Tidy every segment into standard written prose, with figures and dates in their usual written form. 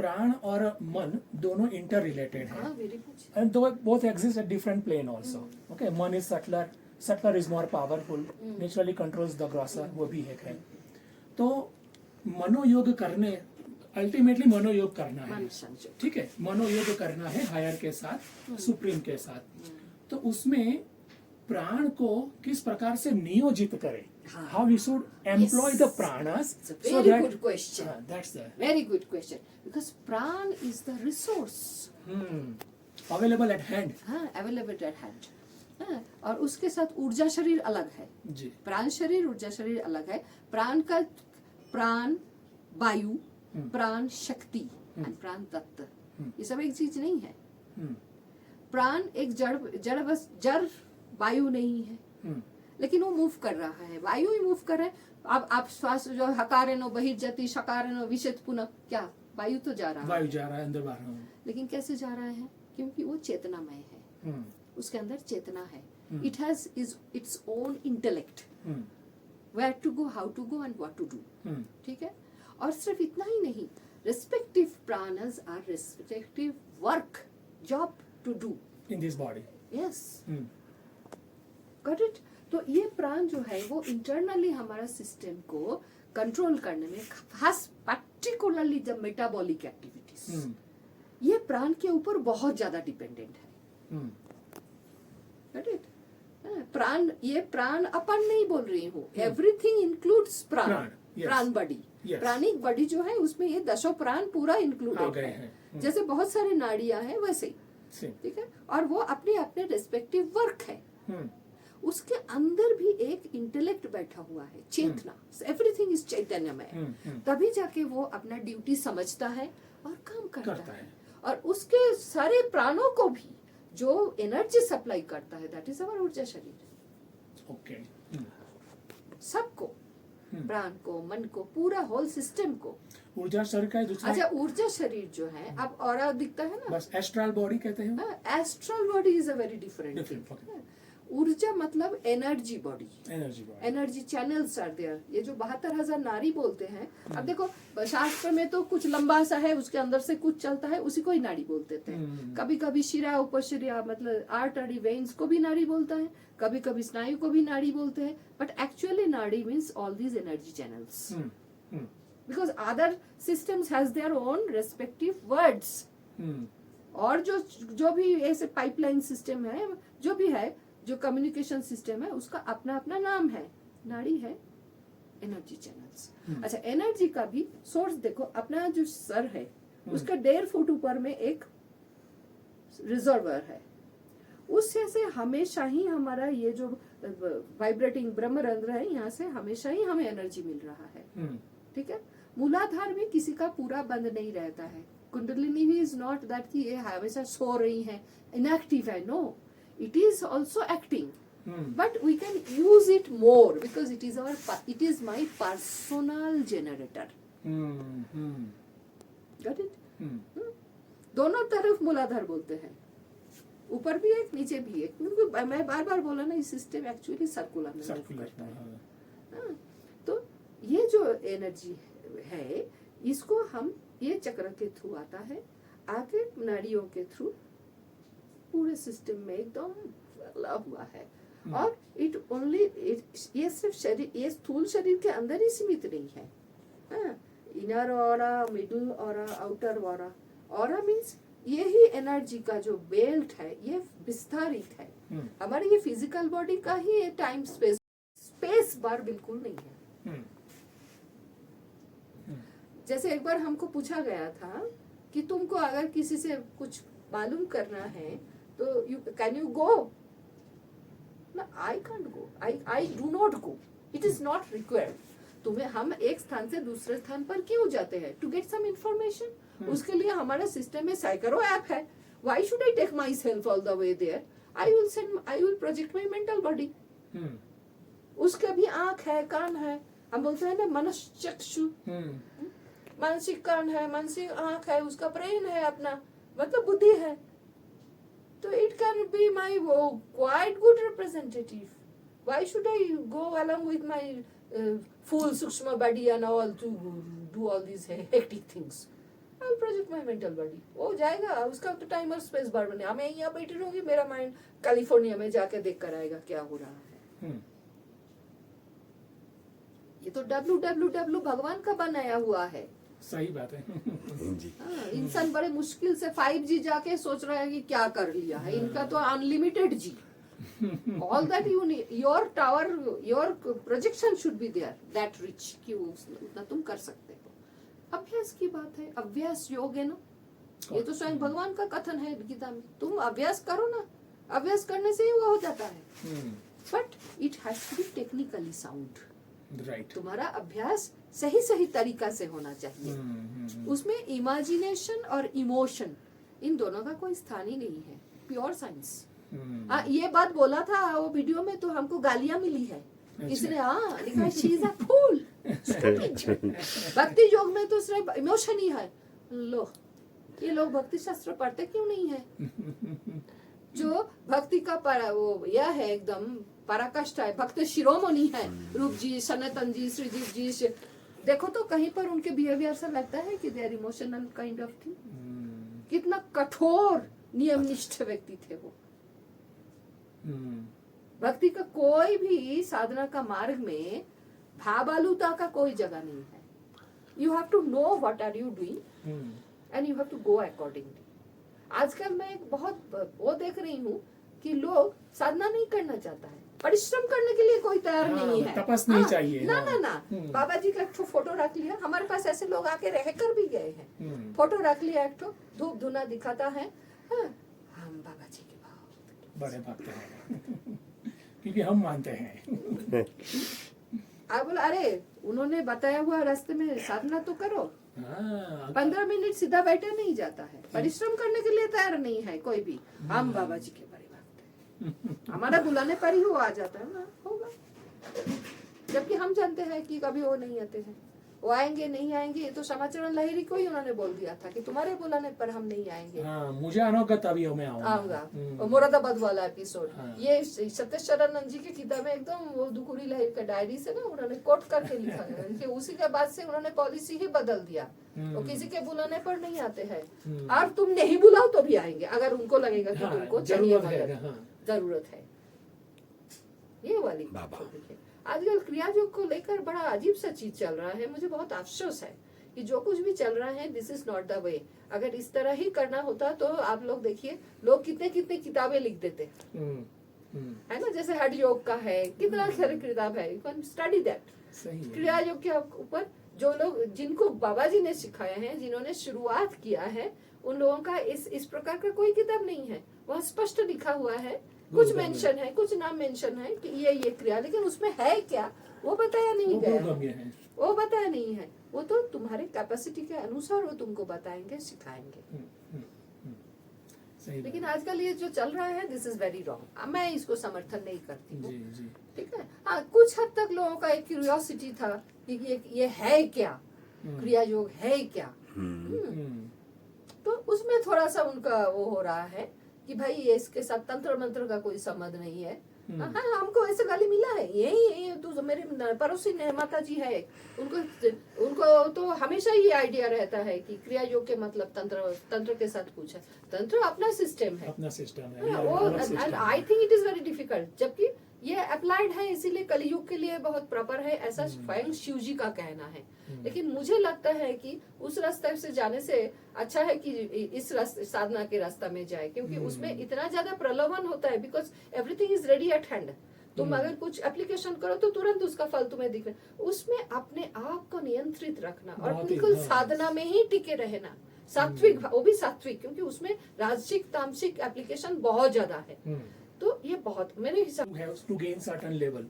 प्राण और मन दोनों इंटर रिलेटेड है, very much. and though both exist at different plane also. Okay, मन is subtler is more powerful, naturally controls the grosser, वो भी एक है. तो मनोयोग करने अल्टीमेटली मनोयोग करना है, मन संयोग. ठीक है, मनोयोग करना है हायर के साथ, सुप्रीम के साथ. तो उसमें प्राण को किस प्रकार से नियोजित करें, how we should employ the pranas. It's a so very that good question. That's the Very good question. Because pran is the resource. available at hand. हाँ, available at hand. हाँ, और उसके साथ ऊर्जा शरीर अलग है. जी. प्राण शरीर ऊर्जा शरीर अलग है. प्राण का प्राण वायु, प्राण शक्ति और प्राण तत्व, ये सब एक चीज नहीं है. प्राण एक जड़ वायु नहीं है, लेकिन वो मूव कर रहा है, वायु ही मूव कर रहा है. अब आप श्वास जो हकारेनो बहिर्जति शकारेनो विशत पुनः, क्या वायु तो जा रहा है, वायु जा रहा है अंदर बाहर, लेकिन कैसे जा रहा है? क्योंकि वो चेतनामय है, उसके अंदर चेतना है. It has its own intellect, where to go, how to go and what to do. ठीक है. और सिर्फ इतना ही नहीं, रिस्पेक्टिव प्राणस are respective work job to do in this body. Yes. Got it. तो ये प्राण जो है वो इंटरनली हमारा सिस्टम को कंट्रोल करने में, खास पर्टिकुलरली जब मेटाबॉलिक एक्टिविटीज, ये प्राण के ऊपर बहुत ज्यादा डिपेंडेंट है. Got it. प्राण, ये प्राण अपन नहीं बोल रही हूँ, एवरीथिंग इंक्लूड्स प्राण. प्राण बॉडी, प्राणिक बॉडी जो है उसमें ये दशों प्राण पूरा इंक्लूडेड है. जैसे बहुत सारे नाड़ियां हैं वैसे ही, ठीक है. और वो अपने अपने रेस्पेक्टिव वर्क है. उसके अंदर भी एक इंटेलेक्ट बैठा हुआ है, चेतना. Everything is चैतन्यमय. तभी जाके वो अपना ड्यूटी समझता है और काम करता है. और उसके सारे प्राणों को भी जो एनर्जी सप्लाई करता है, दैट इज अवर ऊर्जा शरीर. ओके. सबको, प्राण को, मन को, पूरा होल सिस्टम को. ऊर्जा शरीर का दूसरा. अच्छा, ऊर्जा शरीर जो है, अब ऑरा दिखता है ना, बस एस्ट्रल बॉडी कहते हैं. Astral body is a very different. ऊर्जा मतलब energy body, energy channels are there. ये जो 72,000 नाड़ी बोलते हैं, अब देखो शास्त्र में तो कुछ लंबा सा है, उसके अंदर से कुछ चलता है, उसी को ही नाड़ी बोलते थे. कभी कभी शिरा उपशिरा मतलब आर्टरी वेन्स को भी नाड़ी बोलता है, कभी कभी स्नायु को भी नाड़ी बोलते हैं. बट एक्चुअली नाड़ी means all these energy channels, because other systems has their own respective words. और जो भी ऐसे पाइपलाइन सिस्टम है, जो भी है, जो कम्युनिकेशन सिस्टम है, उसका अपना अपना नाम है. नाड़ी है एनर्जी चैनल्स. अच्छा, एनर्जी का भी सोर्स देखो, अपना जो सर है उसका 1.5 फुट ऊपर में एक रिजर्वर है. उससे से हमेशा ही हमारा ये जो वाइब्रेटिंग ब्रह्मरंध्र है, यहाँ से हमेशा ही हमें एनर्जी मिल रहा है. ठीक है. मूलाधार में किसी का पूरा बंद नहीं रहता है. कुंडलिनी भी इज नॉट दैट कि ये हमेशा सो रही है, इनएक्टिव है. No, it is also acting, but we can use it more because it is my personal generator. Got it? दोनों तरफ मूलाधार बोलते हैं, ऊपर भी एक, नीचे भी एक. क्योंकि मैं बार बार बोला ना, ये सिस्टम एक्चुअली सर्कुलर में करता है. तो ये जो एनर्जी है, इसको हम, ये चक्र के थ्रू आता है, आगे नाड़ियों के थ्रू पूरे सिस्टम में एकदम फैला हुआ है. और इट ओनली, ये सिर्फ शरीर, ये स्थूल शरीर के अंदर ही सीमित नहीं है. Inner aura, middle aura, outer aura. Aura means ये ही एनर्जी का जो बेल्ट है, ये विस्तारित है. हमारी ये फिजिकल बॉडी का ही ये टाइम स्पेस बार बिल्कुल नहीं है. जैसे एक बार हमको पूछा गया था कि तुमको अगर किसी से कुछ मालूम करना है तो कैन यू गो? ना, I can't go, I do not go. It is not required. तुम्हें, हम एक स्थान से दूसरे स्थान पर क्यों जाते हैं? To get some information. उसके लिए हमारे सिस्टम में सैकड़ों ऐप है. Why should I take myself all the way there? I will project my mental body. उसके भी आंख है, कान है. हम बोलते हैं ना मनश्चक्षु, मानसिक कान है, मानसिक आंख है, उसका ब्रेन है अपना, मतलब बुद्धि है. तो it can be my quite good representative. Why should I go along with my full sukshma body and all to do all these hectic things? I will project my mental body, वो जाएगा, उसका तो time और space bar बने, मैं यहाँ बैठी रहूंगी, मेरा माइंड कैलिफोर्निया में जाके देख कर आएगा क्या हो रहा है। ये तो www भगवान का बनाया हुआ है। सही बात है। जी। हाँ, इंसान बड़े मुश्किल से 5G जाके सोच रहा है कि क्या कर लिया है, इनका तो अनलिमिटेड जी। All that you need, your tower, your projection should be there, that rich कि उतना तुम कर सकते हो। अभ्यास की बात है, अभ्यास योग है ना, ये तो स्वयं भगवान का कथन है गीता में, तुम अभ्यास करो ना, अभ्यास करने से ही वो हो जाता है। But it has to be technically sound, right. तुम्हारा अभ्यास सही तरीका से होना चाहिए। उसमें इमेजिनेशन और इमोशन इन दोनों का कोई स्थान ही नहीं है, प्योर साइंस। ये बात बोला था वो वीडियो में, तो हमको गालियां मिली है, किसी ने लिखा शी इज अ फूल। भक्ति योग में तो सिर्फ इमोशन ही है। लो, ये लोग भक्ति शास्त्र पढ़ते क्यों नहीं है? जो भक्ति का वो यह है एकदम पराकाष्ठ है, भक्त शिरोमणि है, रूप जी, सनातन जी, श्रीजीव जी, देखो तो कहीं पर उनके बिहेवियर से लगता है कि they are emotional kind of thing. कितना कठोर नियमनिष्ठ व्यक्ति थे वो। भक्ति का कोई भी साधना का मार्ग में भावालुता का कोई जगह नहीं है। You have to know what are you doing and you have to go accordingly. आजकल मैं एक बहुत वो देख रही हूँ कि लोग साधना नहीं करना चाहता है, परिश्रम करने के लिए कोई तैयार नहीं है, तपस नहीं चाहिए। ना बाबा जी का एक फोटो रख लिया, हमारे पास ऐसे लोग आके रहकर भी गए हैं, फोटो रख लिया, एक धूप धुना दिखाता है, हम बाबा जी के बड़े भक्त हैं क्योंकि हम मानते हैं। आप बोला अरे उन्होंने बताया हुआ रास्ते में साधना तो करो। 15 मिनट सीधा बैठे नहीं जाता है, परिश्रम करने के लिए तैयार नहीं है कोई भी। हम बाबा जी के बड़े भक्त हैं, हमारा बुलाने पर ही वो आ जाता है ना, होगा। जबकि हम जानते हैं कि कभी वो नहीं आते हैं, वो आएंगे नहीं आएंगे, ये तो समाचरण लहरी को ही उन्होंने बोल दिया था कि तुम्हारे बुलाने पर हम नहीं आएंगे। मुझे आनोगा तभी मैं आऊंगा। और मुरादाबाद वाला एपिसोड, ये सत्येश्वरानंद जी की किताब में एकदम वो दुकुरी लहरी का डायरी से ना उन्होंने कोट करके लिखा है कि उसी के बाद से उन्होंने पॉलिसी ही बदल दिया, वो किसी के बुलाने पर नहीं आते हैं, और तुम नहीं बुलाओ तो भी आएंगे अगर उनको लगेगा कि तुमको चाहिए जरूरत है। ये वाली आजकल क्रिया योग को लेकर बड़ा अजीब सा चीज चल रहा है। मुझे बहुत अफसोस है कि जो कुछ भी चल रहा है, this is not the way. अगर इस तरह ही करना होता तो आप लोग देखिए, लोग कितने कितने किताबें लिख देते है ना, जैसे हठ योग का है, कितना सारी किताब है, यू कैन स्टडी दैट। क्रिया योग के ऊपर जो लोग, जिनको बाबा जी ने सिखाया है, जिन्होंने शुरुआत किया है, उन लोगों का इस प्रकार का कोई किताब नहीं है। वहाँ स्पष्ट लिखा हुआ है, कुछ मेंशन है, कुछ नाम मेंशन है कि ये क्रिया, लेकिन उसमें है क्या वो बताया नहीं गया है, वो बताया नहीं है। वो तो तुम्हारे कैपेसिटी के अनुसार वो तुमको बताएंगे, सिखाएंगे। लेकिन आजकल ये जो चल रहा है, दिस इज वेरी रॉन्ग। मैं इसको समर्थन नहीं करती हूँ, ठीक है। हाँ, कुछ हद तक लोगों का एक क्यूरियोसिटी था कि ये है क्या, क्रिया योग है क्या, तो उसमें थोड़ा सा उनका वो हो रहा है कि भाई ये इसके साथ तंत्र मंत्र का कोई संबंध नहीं है। हाँ, हमको ऐसे गाली मिला है, यही तो मेरे पड़ोसी ने माता जी है, उनको तो हमेशा ये आइडिया रहता है कि क्रिया योग के मतलब तंत्र के साथ कुछ है। तंत्र अपना सिस्टम है, I think it is very difficult, जबकि ये अप्लाइड है, इसीलिए कलयुग के लिए बहुत प्रॉपर है, ऐसा स्वयं शिव जी का कहना है। लेकिन मुझे लगता है कि उस रास्ते से जाने से अच्छा है कि इस साधना के रास्ता में जाए, क्योंकि उसमें इतना ज्यादा प्रलोभन होता है, because everything is ready eight hand. तुम अगर कुछ एप्लीकेशन करो तो तुरंत उसका फल तुम्हें दिख रहा है। उसमें अपने आप को नियंत्रित रखना और बिल्कुल साधना में ही टिके रहना, सात्विक, वो भी सात्विक, क्योंकि उसमें राजसिक तामसिक एप्लीकेशन बहुत ज्यादा है। तो ये बहुत मेरे हिसाब to gain certain level.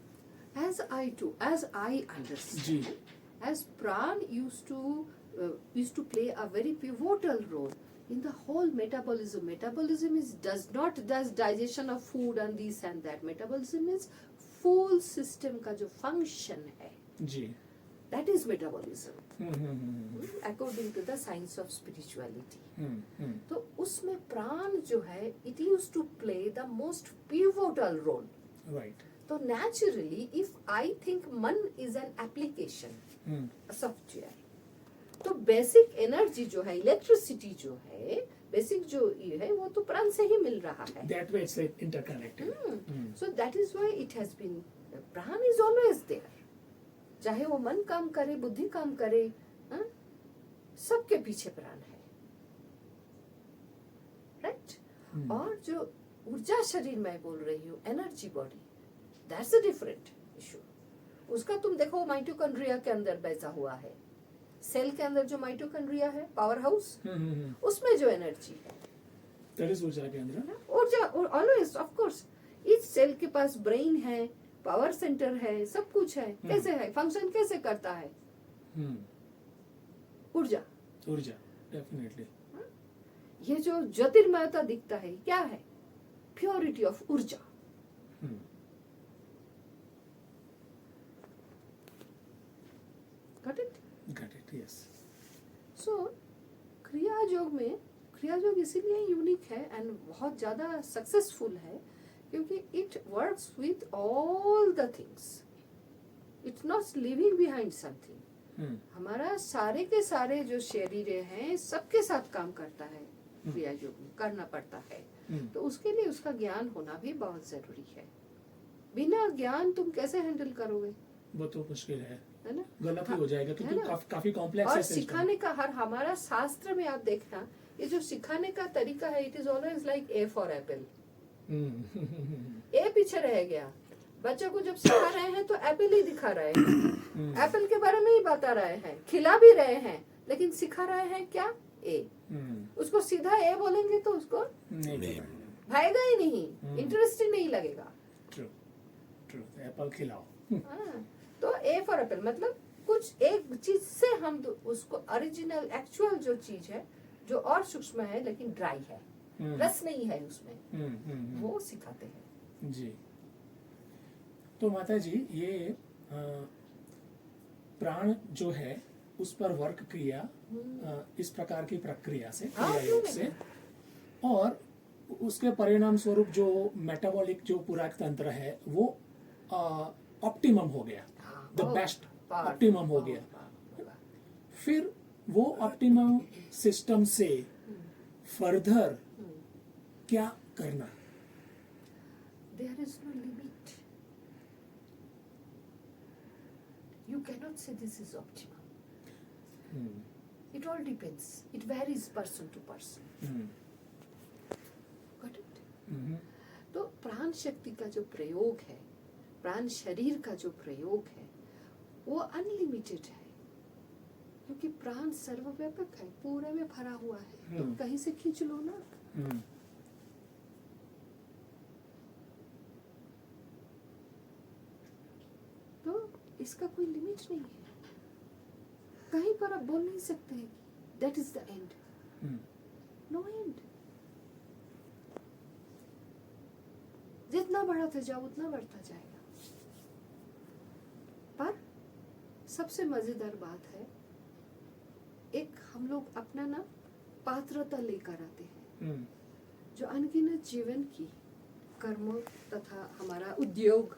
as I understand, as Pran used to play a very pivotal role in the whole metabolism. Metabolism does not digestion of food and this and that. Metabolism is full system का जो function है, जी, that is metabolism. According to the science of spirituality. तो उसमें प्राण जो है, it used to play the most pivotal role. Right. So naturally, if I think मन is an application, a software, तो बेसिक एनर्जी जो है, इलेक्ट्रिसिटी जो है, बेसिक जो ये है वो तो प्राण से ही मिल रहा है. That way it's interconnected. So that is why it has been, प्राण is always there. चाहे वो मन काम करे, बुद्धि काम करे, हाँ? सबके पीछे प्राण है, राइट? और जो ऊर्जा शरीर मैं बोल रही हूँ, energy body, that's a different issue. उसका तुम देखो माइटोकॉन्ड्रिया के अंदर बैठा हुआ है, सेल के अंदर जो माइटोकॉन्ड्रिया है, पावर हाउस, उसमें जो एनर्जी है, That is ऊर्जा के अंदर. ऊर्जा ऑलवेज, ऑफ कोर्स, इस सेल के पास ब्रेन है, पावर सेंटर है, सब कुछ है. कैसे है, फंक्शन कैसे करता है? ऊर्जा. ऊर्जा, definitely. ये जो ज्योतिर्मयता दिखता है, क्या है? प्योरिटी ऑफ ऊर्जा. Got it? Got it, yes. So, क्रिया योग में, क्रिया योग इसीलिए यूनिक है एंड बहुत ज्यादा सक्सेसफुल है क्योंकि it works with all the things. It's not living behind something. हमारा सारे के सारे जो शरीर हैं सबके साथ काम करता है. क्रिया योग में करना पड़ता है. तो उसके लिए उसका ज्ञान होना भी बहुत जरूरी है. बिना ज्ञान तुम कैसे हैंडल करोगे? वो तो मुश्किल है ना, गलत ही हो जाएगा क्योंकि है ना? काफी कॉम्प्लेक्स और है system. सिखाने का हमारा शास्त्र में आप देखना, ये जो सिखाने का तरीका है, it is always like A for apple. A पीछे रह गया. बच्चों को जब सिखा रहे हैं तो एप्पल ही दिखा रहे हैं, एप्पल के बारे में ही बता रहे हैं, खिला भी रहे हैं, लेकिन सिखा रहे हैं क्या? ए. उसको सीधा ए बोलेंगे तो उसको भाएगा ही नहीं, इंटरेस्ट ही नहीं लगेगा. True, true. एप्पल खिलाओ. तो ए फॉर एप्पल मतलब कुछ एक चीज से हम उसको ओरिजिनल एक्चुअल जो चीज है, जो और सूक्ष्म है लेकिन ड्राई है, रस नहीं है उसमें, वो सिखाते हैं. जी. तो माता जी, ये प्राण जो है उस पर वर्क किया इस प्रकार की प्रक्रिया से, क्रिया योग से, और उसके परिणाम स्वरूप जो मेटाबॉलिक जो पूरा तंत्र है वो ऑप्टिमम हो गया, द बेस्ट ऑप्टिमम हो गया. फिर वो ऑप्टिमम सिस्टम से फर्दर क्या करना? There is no limit. You cannot say this is optimum. It all depends. It varies person to person. Got it? तो प्राण शक्ति का जो प्रयोग है, प्राण शरीर का जो प्रयोग है, वो अनलिमिटेड है क्योंकि प्राण सर्वव्यापक है, पूरे में भरा हुआ है. तो कहीं से खींच लो ना. तो इसका कोई लिमिट नहीं है. कहीं पर आप बोल नहीं सकते हैं that is the end. No end. जितना बढ़ाते जाओ उतना बढ़ता जाएगा. पर सबसे मजेदार बात है, एक हम लोग अपना ना पात्रता लेकर आते हैं, जो अनगिनत जीवन की कर्म तथा हमारा उद्योग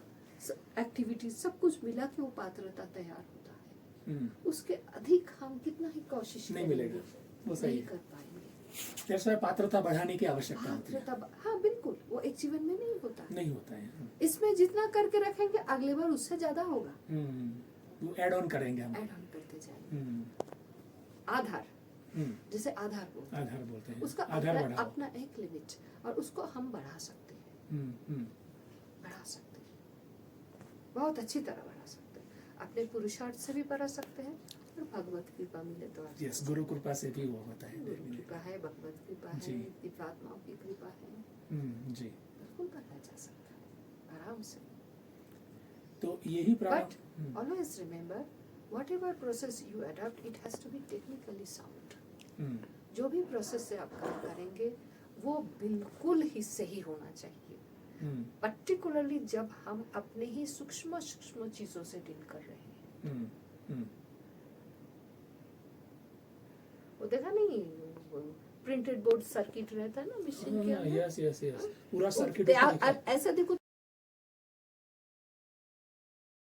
एक्टिविटी सब कुछ मिला के वो पात्रता तैयार होता है. उसके अधिक हम कितना ही कोशिश नहीं मिलेगा, वो सही नहीं है. कर पाएंगे. जैसे पात्रता बढ़ाने की आवश्यकता होती है. हाँ बिल्कुल, वो एक जीवन में नहीं होता. नहीं होता है. इसमें जितना करके रखेंगे अगले बार उससे ज्यादा होगा. वो ऐड ऑन करेंगे हम. ऐड ऑन करते जाएंगे. आधार, जैसे आधार बोलते हैं, उसका अपना एक लिमिट, और उसको हम बढ़ा सकते हैं. बढ़ा सकते हैं, बहुत अच्छी तरह बढ़ा सकते हैं. अपने पुरुषार्थ से भी बढ़ा सकते हैं और भगवत कृपा मिले तो यस, गुरु कृपा से भी वो होता है. गुरु कृपा है, भगवत कृपा है, दिव्यात्माओं की कृपा है. जी, बिल्कुल बढ़ा जा सकता है आराम से. तो यही But always remember, whatever process you adopt, it has to be technically sound. जो भी प्रोसेस से आप काम करेंगे वो बिल्कुल ही सही होना चाहिए. पर्टिकुलरली जब हम अपने ही सूक्ष्म सूक्ष्म चीजों से डील कर रहे हैं. वो देखा नहीं, प्रिंटेड बोर्ड सर्किट रहता है ना मशीन के अंदर. यस, पूरा सर्किट ऐसा देखो